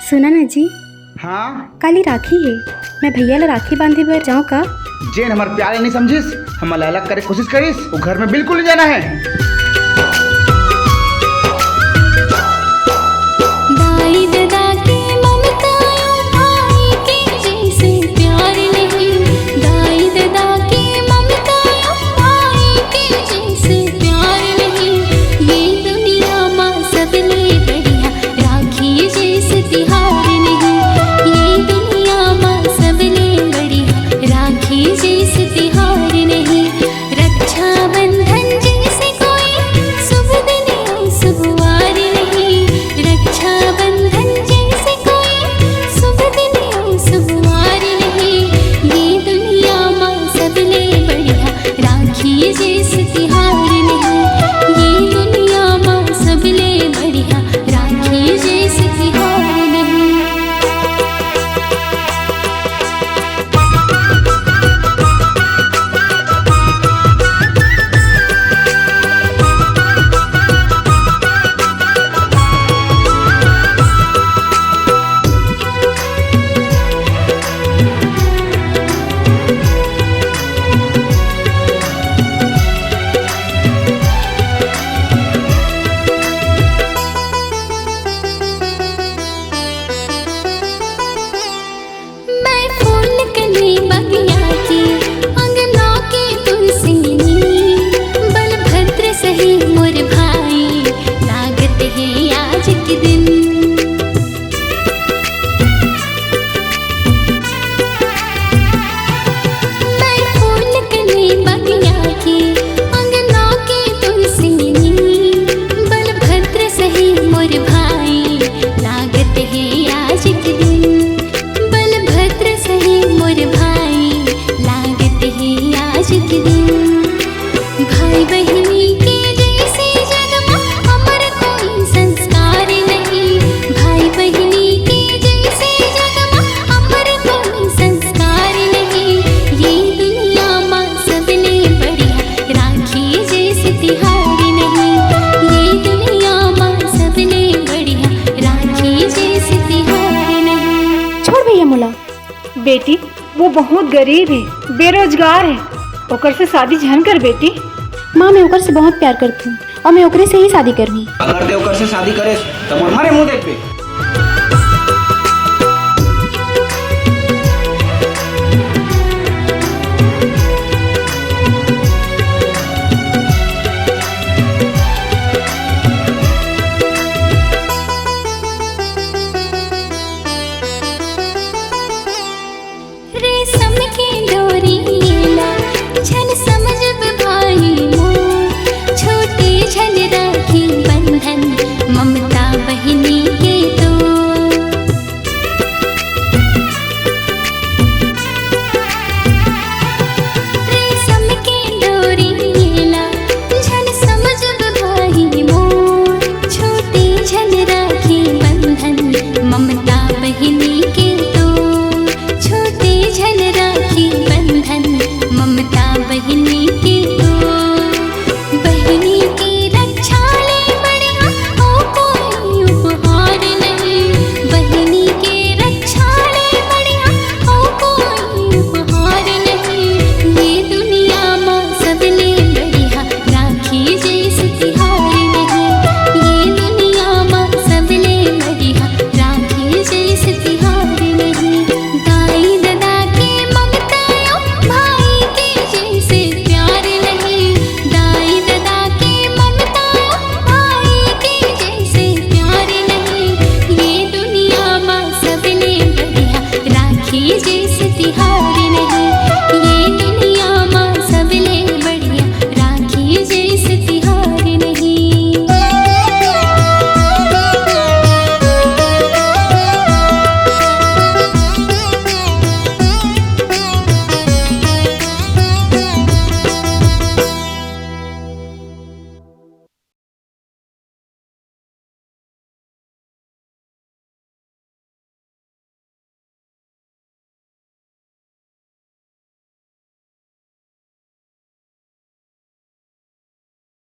सुना ना जी, हाँ काली राखी है, मैं भैया ला राखी बांधे बर जाऊँ का? जेन हमारे प्यारे नहीं समझिस, हम अलग करे कोशिश करिस, वो घर में बिल्कुल नहीं जाना है। बेटी वो बहुत गरीब है, बेरोजगार है, ओकर से शादी झन कर बेटी। माँ मैं ओकर से बहुत प्यार करती हूँ और मैं ओकरे से ही शादी करनी। अगर ते ओकर से शादी करे तो हमारे मुंह देख पे। जैसे तिहार।